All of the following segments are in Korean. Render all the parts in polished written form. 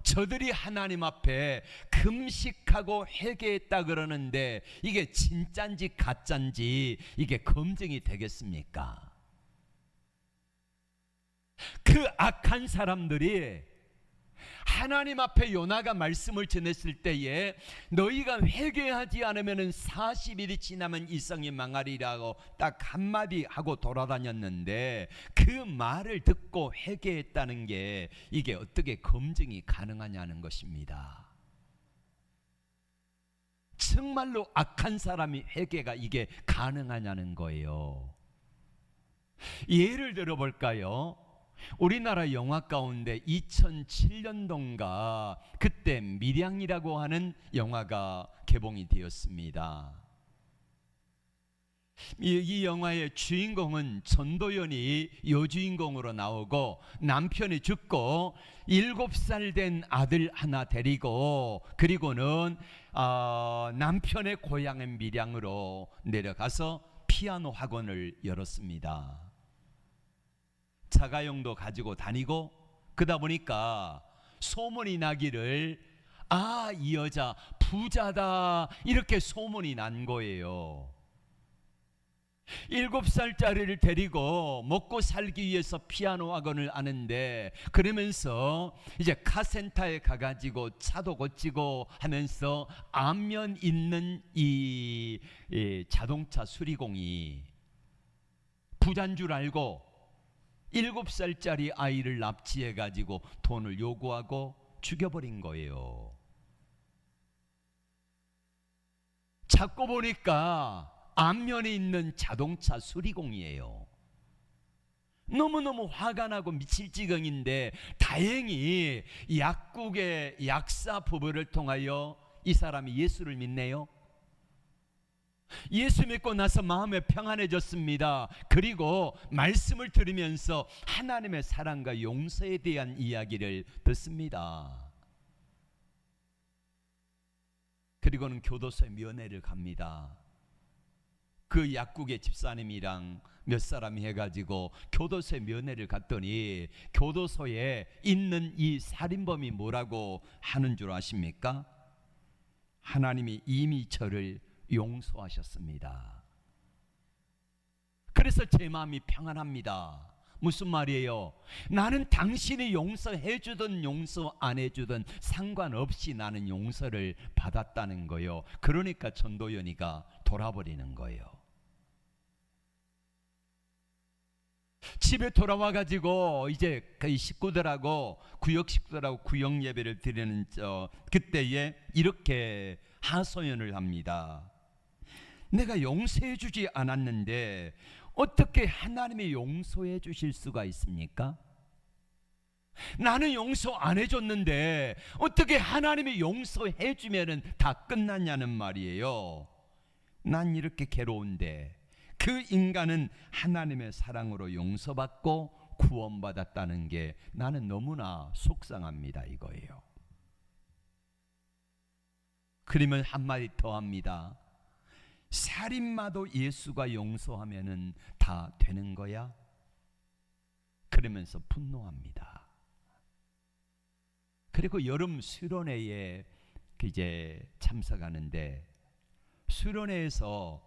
저들이 하나님 앞에 금식하고 회개했다 그러는데 이게 진짠지 가짠지 이게 검증이 되겠습니까? 그 악한 사람들이 하나님 앞에 요나가 말씀을 전했을 때에 너희가 회개하지 않으면 40일이 지나면 이 성이 망하리라고 딱 한마디 하고 돌아다녔는데 그 말을 듣고 회개했다는 게 이게 어떻게 검증이 가능하냐는 것입니다. 정말로 악한 사람이 회개가 이게 가능하냐는 거예요. 예를 들어 볼까요? 우리나라 영화 가운데 2007년도인가 그때 밀양이라고 하는 영화가 개봉이 되었습니다. 이 영화의 주인공은 전도연이 여주인공으로 나오고 남편이 죽고 7살 된 아들 하나 데리고 그리고는 남편의 고향인 밀양으로 내려가서 피아노 학원을 열었습니다. 자가용도 가지고 다니고 그러다 보니까 소문이 나기를 이 여자 부자다 이렇게 소문이 난 거예요. 7살짜리를 데리고 먹고 살기 위해서 피아노 학원을 하는데 그러면서 이제 카센터에 가가지고 차도 고치고 하면서 안면 있는 이 자동차 수리공이 부자인 줄 알고 7살짜리 아이를 납치해가지고 돈을 요구하고 죽여버린 거예요. 찾고 보니까 안면에 있는 자동차 수리공이에요. 너무너무 화가 나고 미칠 지경인데 다행히 약국의 약사 부부를 통하여 이 사람이 예수를 믿네요. 예수 믿고 나서 마음이 평안해졌습니다. 그리고 말씀을 들으면서 하나님의 사랑과 용서에 대한 이야기를 듣습니다. 그리고는 교도소에 면회를 갑니다. 그 약국의 집사님이랑 몇 사람이 해가지고 교도소에 면회를 갔더니 교도소에 있는 이 살인범이 뭐라고 하는 줄 아십니까? 하나님이 이미 저를 용서하셨습니다. 그래서 제 마음이 평안합니다. 무슨 말이에요? 나는 당신이 용서해 주든 용서 안 해주든 상관없이 나는 용서를 받았다는 거예요. 그러니까 전도연이가 돌아버리는 거예요. 집에 돌아와 가지고 이제 그 식구들하고 구역 식구들하고 구역 예배를 드리는 그때에 이렇게 하소연을 합니다. 내가 용서해 주지 않았는데 어떻게 하나님이 용서해 주실 수가 있습니까? 나는 용서 안 해줬는데 어떻게 하나님이 용서해 주면은 다 끝났냐는 말이에요. 난 이렇게 괴로운데 그 인간은 하나님의 사랑으로 용서받고 구원받았다는 게 나는 너무나 속상합니다 이거예요. 그러면 한마디 더 합니다. 살인마도 예수가 용서하면은 다 되는 거야? 그러면서 분노합니다. 그리고 여름 수련회에 이제 참석하는데 수련회에서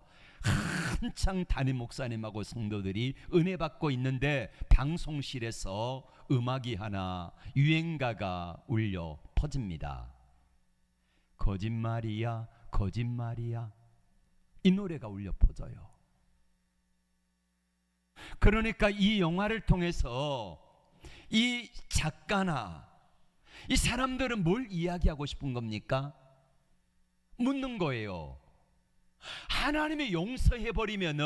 한창 담임 목사님하고 성도들이 은혜 받고 있는데 방송실에서 음악이 하나 유행가가 울려 퍼집니다. 거짓말이야 거짓말이야 이 노래가 울려 퍼져요. 그러니까 이 영화를 통해서 이 작가나 이 사람들은 뭘 이야기하고 싶은 겁니까? 묻는 거예요. 하나님이 용서해버리면은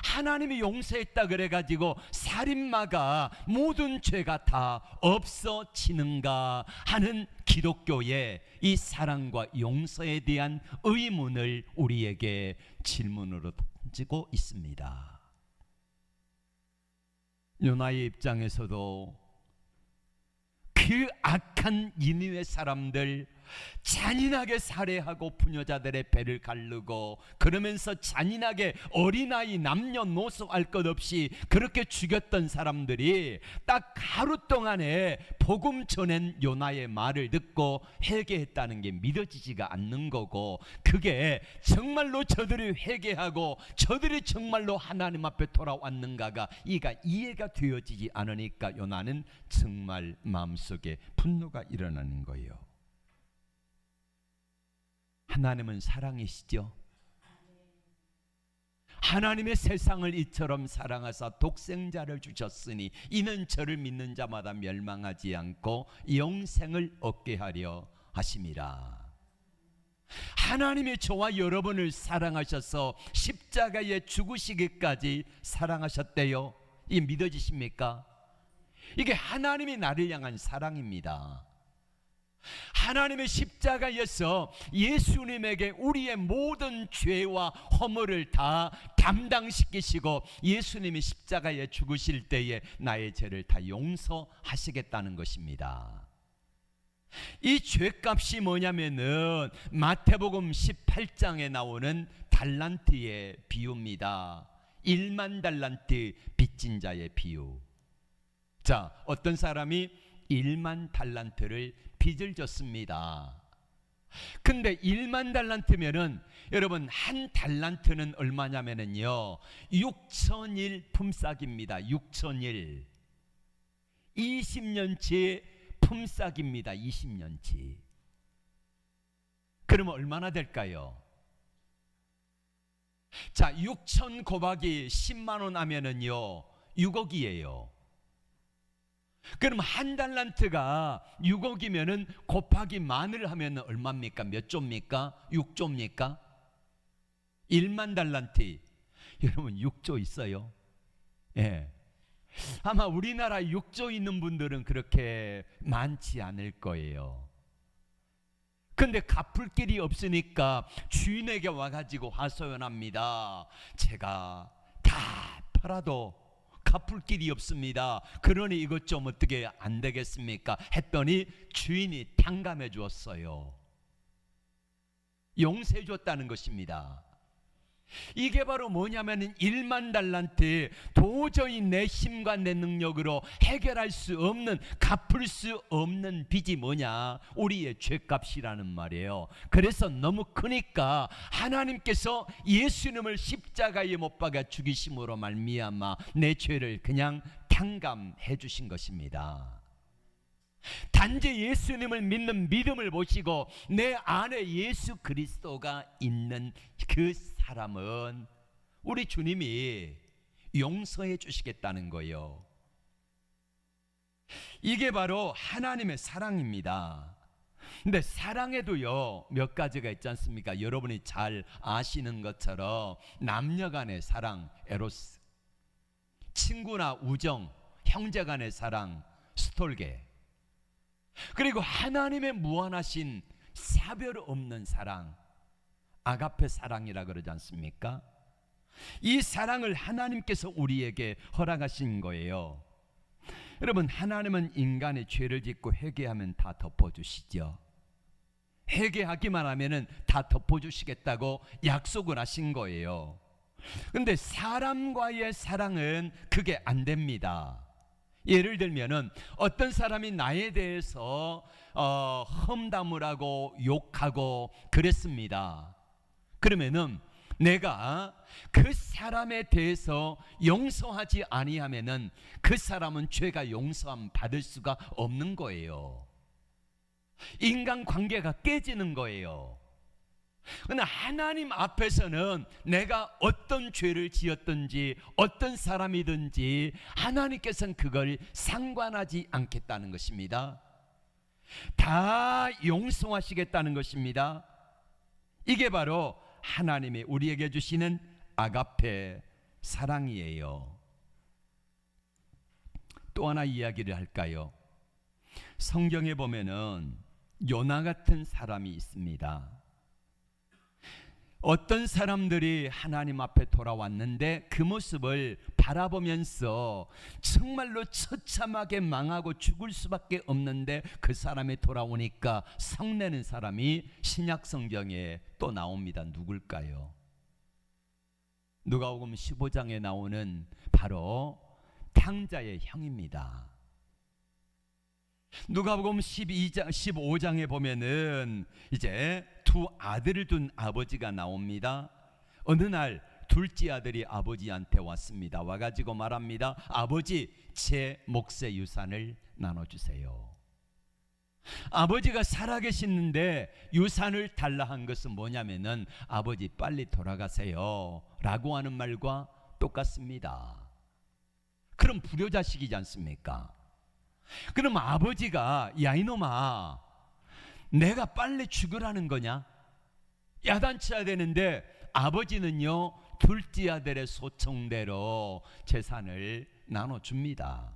하나님이 용서했다 그래가지고 살인마가 모든 죄가 다 없어지는가 하는 기독교의 이 사랑과 용서에 대한 의문을 우리에게 질문으로 던지고 있습니다. 요나의 입장에서도 그 악한 니느웨 사람들 잔인하게 살해하고 부녀자들의 배를 가르고 그러면서 잔인하게 어린아이 남녀노소 알 것 없이 그렇게 죽였던 사람들이 딱 하루 동안에 복음 전한 요나의 말을 듣고 회개했다는 게 믿어지지가 않는 거고, 그게 정말로 저들이 회개하고 저들이 정말로 하나님 앞에 돌아왔는가가 이해가 되어지지 않으니까 요나는 정말 마음속에 분노가 일어나는 거예요. 하나님은 사랑이시죠. 하나님의 세상을 이처럼 사랑하사 독생자를 주셨으니 이는 저를 믿는 자마다 멸망하지 않고 영생을 얻게 하려 하심이라. 하나님이 저와 여러분을 사랑하셔서 십자가에 죽으시기까지 사랑하셨대요. 이게 믿어지십니까? 이게 하나님이 나를 향한 사랑입니다. 하나님의 십자가에서 예수님에게 우리의 모든 죄와 허물을 다 담당시키시고 예수님이 십자가에 죽으실 때에 나의 죄를 다 용서하시겠다는 것입니다. 이 죄값이 뭐냐면은 마태복음 18장에 나오는 달란트의 비유입니다. 1만 달란트 빚진 자의 비유. 자, 어떤 사람이 1만 달란트를 빚을 졌습니다. 근데 1만 달란트면은 여러분 한 달란트는 얼마냐면은요 6천일 품삯입니다. 6천일 20년치 품삯입니다. 20년치. 그러면 얼마나 될까요? 자, 6천 곱하기 10만 원 하면은요 6억이에요. 그럼 한 달란트가 6억이면은 곱하기 만을 하면 얼마입니까? 몇 조입니까? 6조입니까? 1만 달란트. 여러분 6조 있어요? 예. 아마 우리나라 6조 있는 분들은 그렇게 많지 않을 거예요. 근데 갚을 길이 없으니까 주인에게 와가지고 하소연합니다. 제가 다 팔아도 갚을 길이 없습니다. 그러니 이것 좀 어떻게 안 되겠습니까? 했더니 주인이 탕감해 주었어요. 용서해 줬다는 것입니다. 이게 바로 뭐냐면 1만 달란트, 도저히 내 힘과 내 능력으로 해결할 수 없는, 갚을 수 없는 빚이 뭐냐? 우리의 죄값이라는 말이에요. 그래서 너무 크니까 하나님께서 예수님을 십자가에 못 박아 죽이심으로 말미암아 내 죄를 그냥 탕감해 주신 것입니다. 단지 예수님을 믿는 믿음을 보시고 내 안에 예수 그리스도가 있는 그 사람은 우리 주님이 용서해 주시겠다는 거예요. 이게 바로 하나님의 사랑입니다. 근데 사랑에도요 몇 가지가 있지 않습니까? 여러분이 잘 아시는 것처럼 남녀간의 사랑, 에로스, 친구나 우정, 형제간의 사랑, 스톨게, 그리고 하나님의 무한하신 차별 없는 사랑, 아가페 사랑이라 그러지 않습니까? 이 사랑을 하나님께서 우리에게 허락하신 거예요. 여러분, 하나님은 인간의 죄를 짓고 회개하면 다 덮어주시죠. 회개하기만 하면은 다 덮어주시겠다고 약속을 하신 거예요. 근데 사람과의 사랑은 그게 안 됩니다. 예를 들면은 어떤 사람이 나에 대해서 험담을 하고 욕하고 그랬습니다. 그러면은 내가 그 사람에 대해서 용서하지 아니하면은 그 사람은 죄가 용서함 받을 수가 없는 거예요. 인간관계가 깨지는 거예요. 그러나 하나님 앞에서는 내가 어떤 죄를 지었든지 어떤 사람이든지 하나님께서는 그걸 상관하지 않겠다는 것입니다. 다 용서하시겠다는 것입니다. 이게 바로 하나님이 우리에게 주시는 아가페 사랑이에요. 또 하나 이야기를 할까요? 성경에 보면은 요나 같은 사람이 있습니다. 어떤 사람들이 하나님 앞에 돌아왔는데 그 모습을 바라보면서 정말로 처참하게 망하고 죽을 수밖에 없는데 그 사람이 돌아오니까 성내는 사람이 신약 성경에 또 나옵니다. 누굴까요? 누가복음 15장에 나오는 바로 탕자의 형입니다. 누가복음 15장에 보면은 이제 두 아들을 둔 아버지가 나옵니다. 어느 날 둘째 아들이 아버지한테 왔습니다. 와가지고 말합니다. 아버지, 제 몫의 유산을 나눠주세요. 아버지가 살아계시는데 유산을 달라 한 것은 뭐냐면은 아버지 빨리 돌아가세요 라고 하는 말과 똑같습니다. 그럼 불효자식이지 않습니까? 그럼 아버지가 야 이놈아 내가 빨리 죽으라는 거냐? 야단쳐야 되는데 아버지는요 둘째 아들의 소청대로 재산을 나눠줍니다.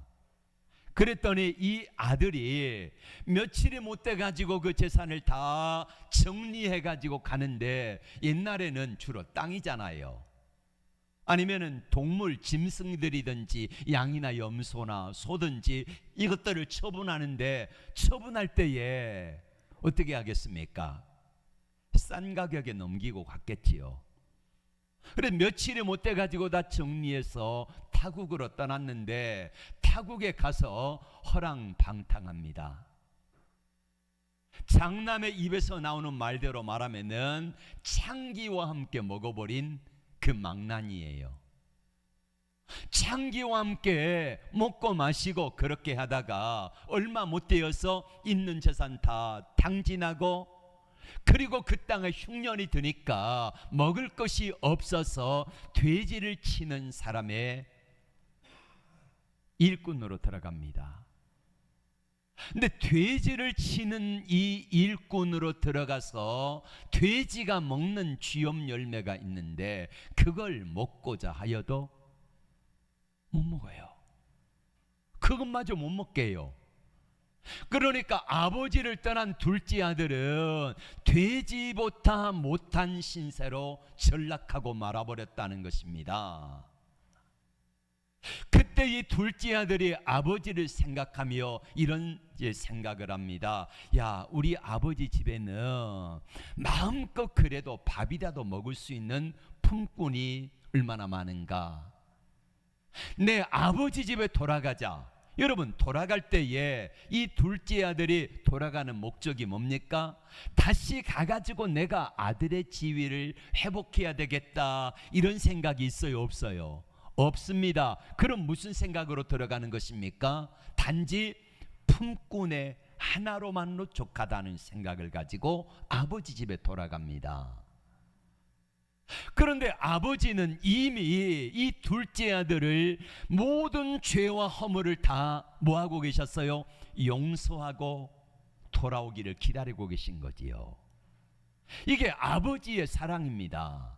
그랬더니 이 아들이 며칠이 못 돼가지고 그 재산을 다 정리해가지고 가는데 옛날에는 주로 땅이잖아요. 아니면은 동물 짐승들이든지 양이나 염소나 소든지 이것들을 처분하는데 처분할 때에 어떻게 하겠습니까? 싼 가격에 넘기고 갔겠지요. 그래 며칠이 못 돼가지고 다 정리해서 타국으로 떠났는데 타국에 가서 허랑방탕합니다. 장남의 입에서 나오는 말대로 말하면은 창기와 함께 먹어버린 그 망난이에요. 창기와 함께 먹고 마시고 그렇게 하다가 얼마 못 되어서 있는 재산 다 탕진하고 그리고 그 땅에 흉년이 드니까 먹을 것이 없어서 돼지를 치는 사람의 일꾼으로 들어갑니다. 근데 돼지를 치는 이 일꾼으로 들어가서 돼지가 먹는 쥐염 열매가 있는데 그걸 먹고자 하여도 못 먹어요. 그것마저 못 먹게 해요. 그러니까 아버지를 떠난 둘째 아들은 돼지보다 못한 신세로 전락하고 말아버렸다는 것입니다. 그때 이 둘째 아들이 아버지를 생각하며 이런 생각을 합니다. 야, 우리 아버지 집에는 마음껏 그래도 밥이라도 먹을 수 있는 품꾼이 얼마나 많은가. 내 아버지 집에 돌아가자. 여러분 돌아갈 때에 이 둘째 아들이 돌아가는 목적이 뭡니까? 다시 가가지고 내가 아들의 지위를 회복해야 되겠다 이런 생각이 있어요 없어요? 없습니다. 그럼 무슨 생각으로 들어가는 것입니까? 단지 품꾼의 하나로만로 족하다는 생각을 가지고 아버지 집에 돌아갑니다. 그런데 아버지는 이미 이 둘째 아들을 모든 죄와 허물을 다 뭐하고 계셨어요? 용서하고 돌아오기를 기다리고 계신 거지요. 이게 아버지의 사랑입니다.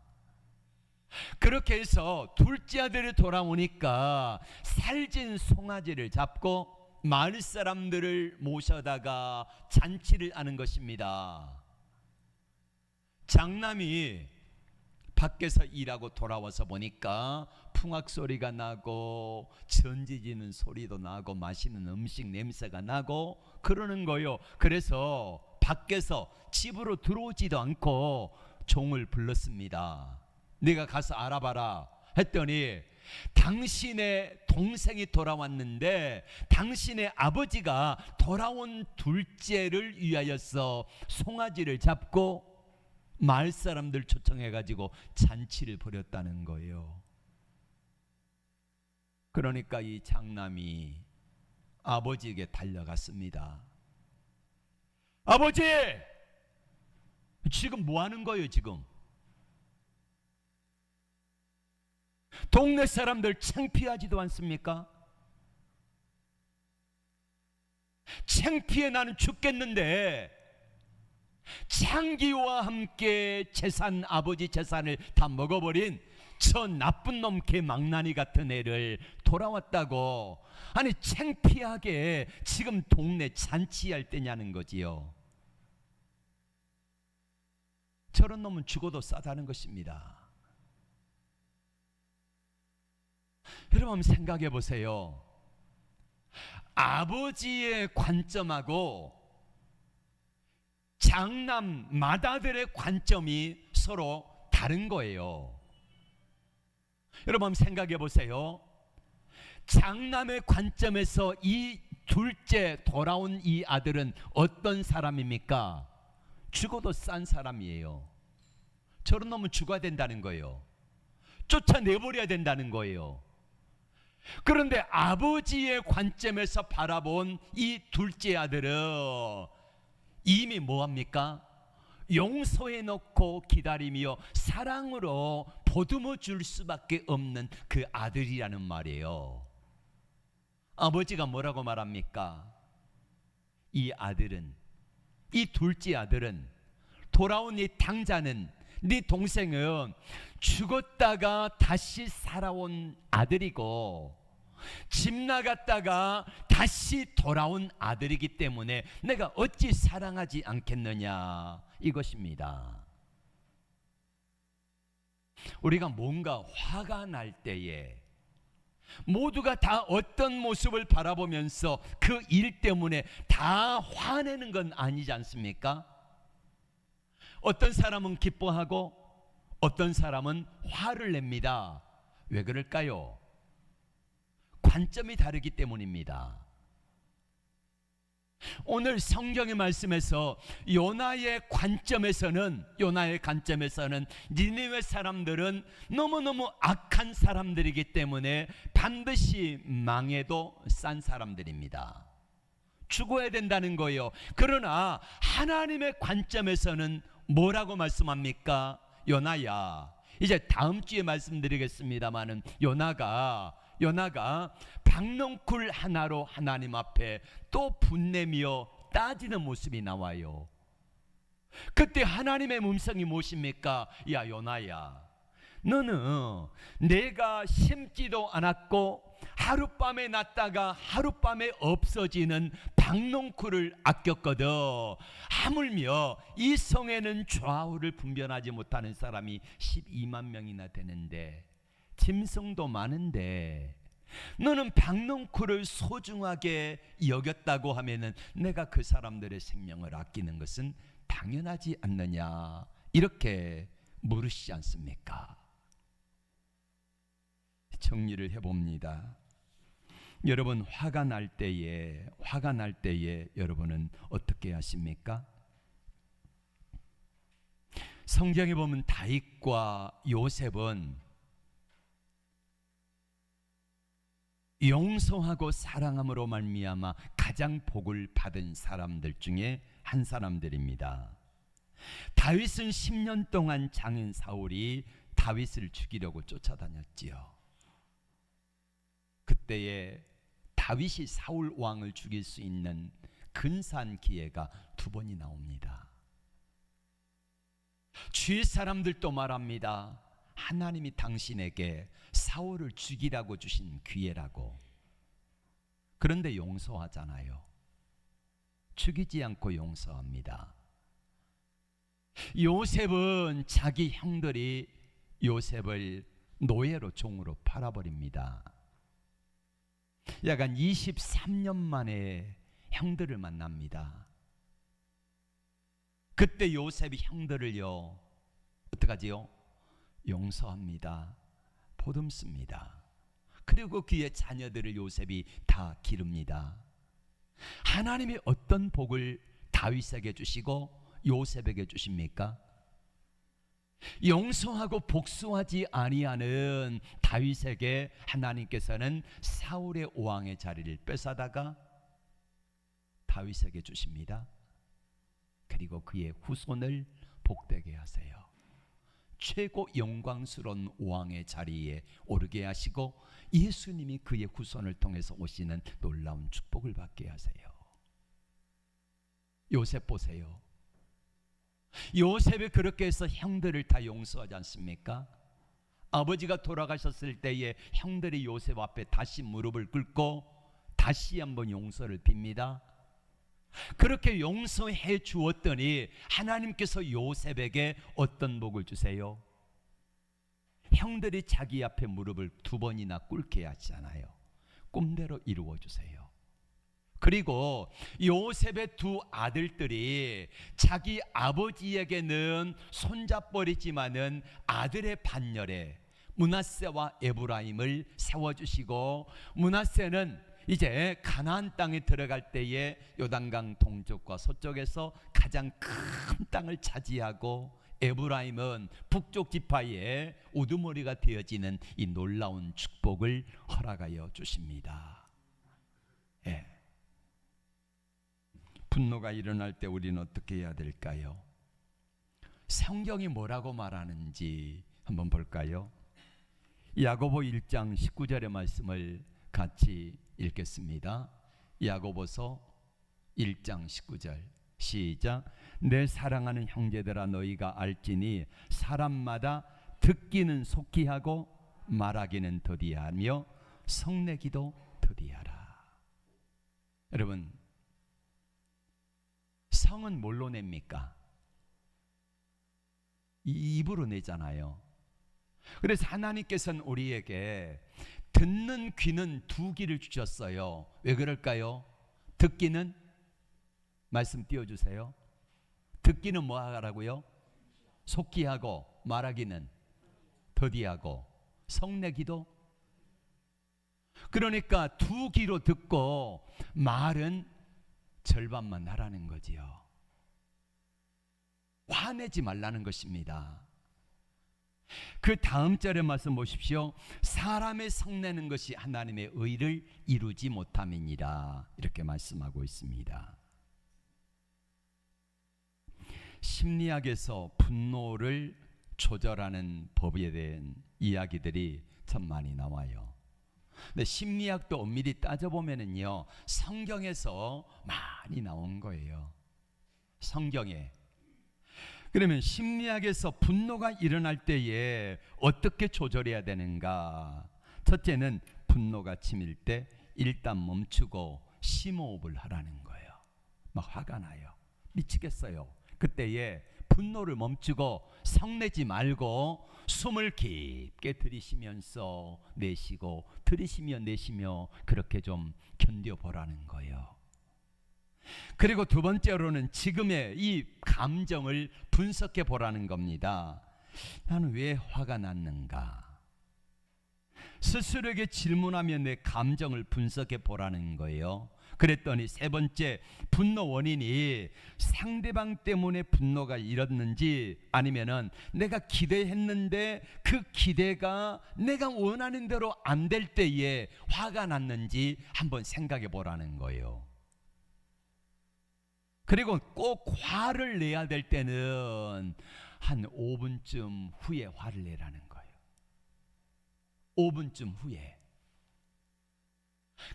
그렇게 해서 둘째 아들이 돌아오니까 살진 송아지를 잡고 마을 사람들을 모셔다가 잔치를 하는 것입니다. 장남이 밖에서 일하고 돌아와서 보니까 풍악 소리가 나고 전지지는 소리도 나고 맛있는 음식 냄새가 나고 그러는 거요. 그래서 밖에서 집으로 들어오지도 않고 종을 불렀습니다. 네가 가서 알아봐라 했더니 당신의 동생이 돌아왔는데 당신의 아버지가 돌아온 둘째를 위하여서 송아지를 잡고 마을 사람들 초청해가지고 잔치를 벌였다는 거예요. 그러니까 이 장남이 아버지에게 달려갔습니다. 아버지! 지금 뭐 하는 거예요 지금? 동네 사람들 창피하지도 않습니까? 창피해 나는 죽겠는데 창기와 함께 재산 아버지 재산을 다 먹어버린 저 나쁜 놈 개망나니 같은 애를 돌아왔다고 아니 창피하게 지금 동네 잔치할 때냐는 거지요. 저런 놈은 죽어도 싸다는 것입니다. 여러분 한번 생각해 보세요. 아버지의 관점하고 장남 맏아들의 관점이 서로 다른 거예요. 여러분 한번 생각해 보세요. 장남의 관점에서 이 둘째 돌아온 이 아들은 어떤 사람입니까? 죽어도 싼 사람이에요. 저런 놈은 죽어야 된다는 거예요. 쫓아내버려야 된다는 거예요. 그런데 아버지의 관점에서 바라본 이 둘째 아들은 이미 뭐합니까? 용서해 놓고 기다리며 사랑으로 보듬어 줄 수밖에 없는 그 아들이라는 말이에요. 아버지가 뭐라고 말합니까? 이 아들은, 이 둘째 아들은, 돌아온 이 당자는, 네 동생은 죽었다가 다시 살아온 아들이고 집 나갔다가 다시 돌아온 아들이기 때문에 내가 어찌 사랑하지 않겠느냐, 이것입니다. 우리가 뭔가 화가 날 때에 모두가 다 어떤 모습을 바라보면서 그 일 때문에 다 화내는 건 아니지 않습니까? 어떤 사람은 기뻐하고 어떤 사람은 화를 냅니다. 왜 그럴까요? 관점이 다르기 때문입니다. 오늘 성경의 말씀에서 요나의 관점에서는 니느웨 사람들은 너무너무 악한 사람들이기 때문에 반드시 망해도 싼 사람들입니다. 죽어야 된다는 거예요. 그러나 하나님의 관점에서는 뭐라고 말씀합니까? 요나야, 이제 다음 주에 말씀드리겠습니다마는 요나가 박넝쿨 하나로 하나님 앞에 또 분내며 따지는 모습이 나와요. 그때 하나님의 음성이 무엇입니까? 야 요나야, 너는 내가 심지도 않았고 하룻밤에 났다가 하룻밤에 없어지는 박넝쿨을 아꼈거든. 하물며 이 성에는 좌우를 분별하지 못하는 사람이 12만 명이나 되는데 짐승도 많은데 너는 박넝쿨을 소중하게 여겼다고 하면은 내가 그 사람들의 생명을 아끼는 것은 당연하지 않느냐, 이렇게 물으시지 않습니까? 정리를 해봅니다. 여러분 화가 날 때에 여러분은 어떻게 하십니까? 성경에 보면 다윗과 요셉은 용서하고 사랑함으로 말미암아 가장 복을 받은 사람들 중에 한 사람들입니다. 다윗은 10년 동안 장인 사울이 다윗을 죽이려고 쫓아다녔지요. 그때에 다윗이 사울 왕을 죽일 수 있는 근사한 기회가 2번이 나옵니다. 주위 사람들도 말합니다. 하나님이 당신에게 사울을 죽이라고 주신 기회라고. 그런데 용서하잖아요. 죽이지 않고 용서합니다. 요셉은 자기 형들이 요셉을 노예로 종으로 팔아버립니다. 약간 23년 만에 형들을 만납니다. 그때 요셉이 형들을요 어떡하지요? 용서합니다. 보듬습니다. 그리고 그의 자녀들을 요셉이 다 기릅니다. 하나님이 어떤 복을 다윗에게 주시고 요셉에게 주십니까? 용서하고 복수하지 아니하는 다윗에게 하나님께서는 사울의 왕의 자리를 뺏어다가 다윗에게 주십니다. 그리고 그의 후손을 복되게 하세요. 최고 영광스러운 왕의 자리에 오르게 하시고 예수님이 그의 후손을 통해서 오시는 놀라운 축복을 받게 하세요. 요셉 보세요. 요셉이 그렇게 해서 형들을 다 용서하지 않습니까? 아버지가 돌아가셨을 때에 형들이 요셉 앞에 다시 무릎을 꿇고 다시 한번 용서를 빕니다. 그렇게 용서해 주었더니 하나님께서 요셉에게 어떤 복을 주세요? 형들이 자기 앞에 무릎을 2번이나 꿇게 하잖아요. 꿈대로 이루어 주세요. 그리고 요셉의 2 아들들이 자기 아버지에게는 손잡버리지만은 아들의 반열에 므낫세와 에브라임을 세워주시고, 므낫세는 이제 가나안 땅에 들어갈 때에 요단강 동쪽과 서쪽에서 가장 큰 땅을 차지하고, 에브라임은 북쪽 지파의 우두머리가 되어지는 이 놀라운 축복을 허락하여 주십니다. 예. 분노가 일어날 때 우리는 어떻게 해야 될까요? 성경이 뭐라고 말하는지 한번 볼까요? 야고보 1장 19절의 말씀을 같이 읽겠습니다. 야고보서 1장 19절 시작. 내 사랑하는 형제들아, 너희가 알지니 사람마다 듣기는 속히 하고 말하기는 더디하며 성내기도 더디하라. 여러분, 성은 뭘로 냅니까? 입으로 내잖아요. 그래서 하나님께서는 우리에게 듣는 귀는 2 귀를 주셨어요. 왜 그럴까요? 듣기는, 말씀 띄워주세요. 듣기는 뭐 하라고요? 속히 하고, 말하기는 더디하고, 성내기도. 그러니까 2 귀로 듣고 말은 절반만 하라는 거지요. 화내지 말라는 것입니다. 그 다음 절의 말씀 보십시오. 사람의 성내는 것이 하나님의 의를 이루지 못함이니라, 이렇게 말씀하고 있습니다. 심리학에서 분노를 조절하는 법에 대한 이야기들이 참 많이 나와요. 근데 심리학도 엄밀히 따져보면은요, 성경에서 많이 나온 거예요. 성경에. 그러면 심리학에서 분노가 일어날 때에 어떻게 조절해야 되는가? 첫째는 분노가 치밀 때 일단 멈추고 심호흡을 하라는 거예요. 막 화가 나요. 미치겠어요. 그때에 분노를 멈추고 성내지 말고 숨을 깊게 들이쉬면서 내쉬고, 들이쉬며 내쉬며 그렇게 좀 견뎌보라는 거예요. 그리고 2 번째로는 지금의 이 감정을 분석해 보라는 겁니다. 나는 왜 화가 났는가? 스스로에게 질문하며 내 감정을 분석해 보라는 거예요. 그랬더니 3 번째, 분노 원인이 상대방 때문에 분노가 일었는지, 아니면은 내가 기대했는데 그 기대가 내가 원하는 대로 안 될 때에 화가 났는지 한번 생각해 보라는 거예요. 그리고 꼭 화를 내야 될 때는 한 5분쯤 후에 화를 내라는 거예요. 5분쯤 후에.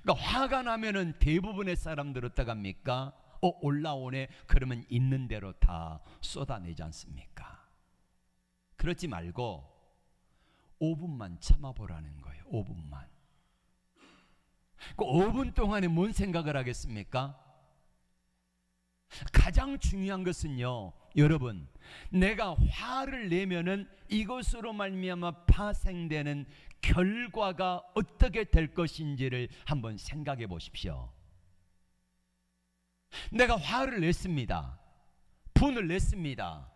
그러니까 화가 나면은 대부분의 사람들 어떡합니까? 올라오네. 그러면 있는 대로 다 쏟아내지 않습니까? 그러지 말고 5분만 참아보라는 거예요. 5분만. 그 5분 동안에 뭔 생각을 하겠습니까? 가장 중요한 것은요, 여러분, 내가 화를 내면은 이것으로 말미암아 파생되는 결과가 어떻게 될 것인지를 한번 생각해 보십시오. 내가 화를 냈습니다. 분을 냈습니다.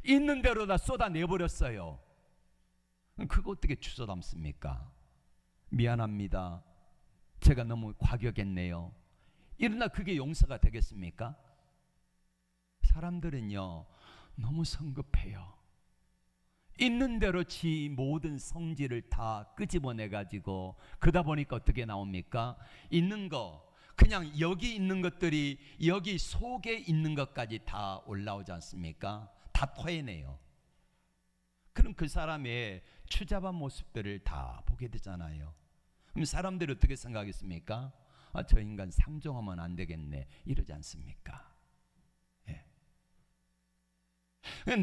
있는 대로 다 쏟아내버렸어요. 그거 어떻게 주워 담습니까? 미안합니다. 제가 너무 과격했네요. 이러나 그게 용서가 되겠습니까? 사람들은요, 너무 성급해요. 있는 대로 지 모든 성질을 다 끄집어내 가지고, 그러다 보니까 어떻게 나옵니까? 있는 거, 그냥 여기 있는 것들이 여기 속에 있는 것까지 다 올라오지 않습니까? 다 토해내요. 그럼 그 사람의 추잡한 모습들을 다 보게 되잖아요. 그럼 사람들이 어떻게 생각하겠습니까? 저 인간 상종하면 안 되겠네, 이러지 않습니까?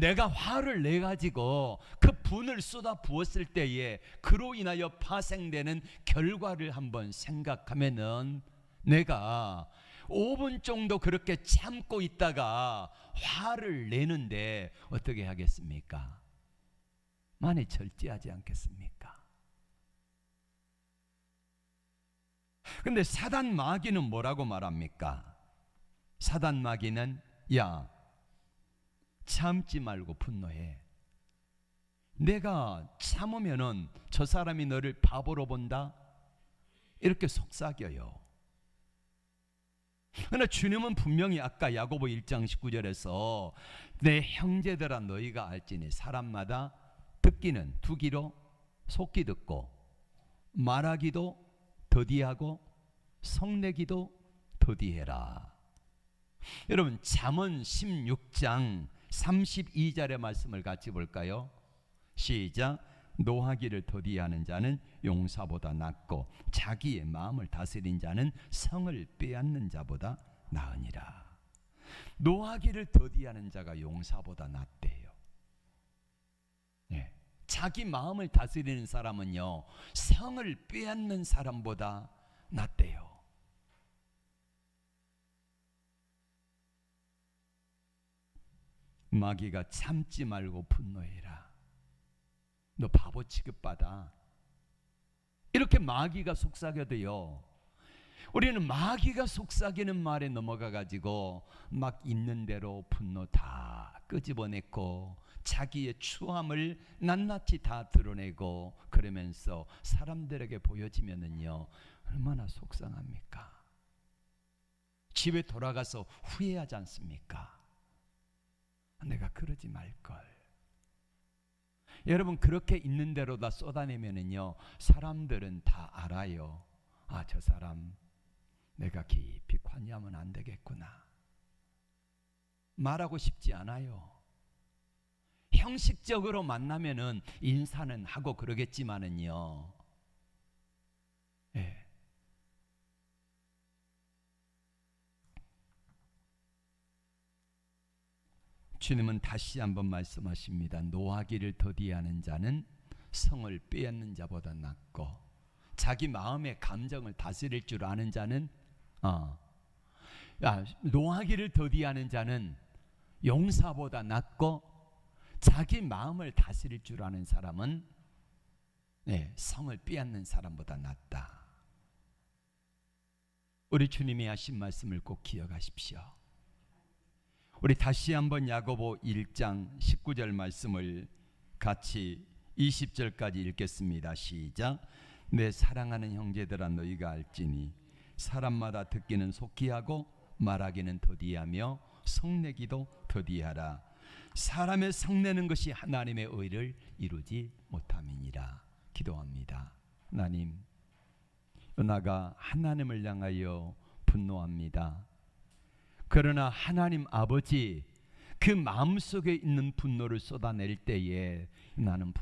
내가 화를 내가지고 그 분을 쏟아 부었을 때에 그로 인하여 파생되는 결과를 한번 생각하면은 내가 5분 정도 그렇게 참고 있다가 화를 내는데 어떻게 하겠습니까? 많이 절제하지 않겠습니까? 근데 사단 마귀는 뭐라고 말합니까? 사단 마귀는 야, 참지 말고 분노해. 내가 참으면은 저 사람이 너를 바보로 본다? 이렇게 속삭여요. 그러나 주님은 분명히 아까 야고보 1장 19절에서 내 형제들아 너희가 알지니 사람마다 듣기는 두기로 속기 듣고 말하기도 더디하고 성내기도 더디해라. 여러분 잠언 16장 32절의 말씀을 같이 볼까요? 시작. 노하기를 더디하는 자는 용사보다 낫고 자기의 마음을 다스린 자는 성을 빼앗는 자보다 나으니라. 노하기를 더디하는 자가 용사보다 낫대요. 네. 자기 마음을 다스리는 사람은요 성을 빼앗는 사람보다 낫대요. 마귀가 참지 말고 분노해라. 너 바보 취급받아. 이렇게 마귀가 속삭여도요 우리는 마귀가 속삭이는 말에 넘어가 가지고 막 있는 대로 분노 다 끄집어내고 자기의 추함을 낱낱이 다 드러내고 그러면서 사람들에게 보여지면은요 얼마나 속상합니까? 집에 돌아가서 후회하지 않습니까? 내가 그러지 말걸. 여러분 그렇게 있는 대로 다 쏟아내면은요 사람들은 다 알아요. 아, 저 사람 내가 깊이 관여하면 안 되겠구나. 말하고 싶지 않아요. 형식적으로 만나면은 인사는 하고 그러겠지만은요. 예. 주님은 다시 한번 말씀하십니다. 노하기를 더디하는 자는 성을 빼앗는 자보다 낫고 자기 마음의 감정을 다스릴 줄 아는 자는 노하기를 더디하는 자는 용사보다 낫고 자기 마음을 다스릴 줄 아는 사람은 성을 빼앗는 사람보다 낫다. 우리 주님이 하신 말씀을 꼭 기억하십시오. 우리 다시 한번 야고보 1장 19절 말씀을 같이 20절까지 읽겠습니다. 시작. 내 사랑하는 형제들아 너희가 알지니 사람마다 듣기는 속히 하고 말하기는 더디하며 성내기도 더디하라. 사람의 성내는 것이 하나님의 의를 이루지 못함이니라. 기도합니다. 하나님, 은하가 하나님을 향하여 분노합니다. 그러나 하나님 아버지 그 마음속에 있는 분노를 쏟아낼 때에 나는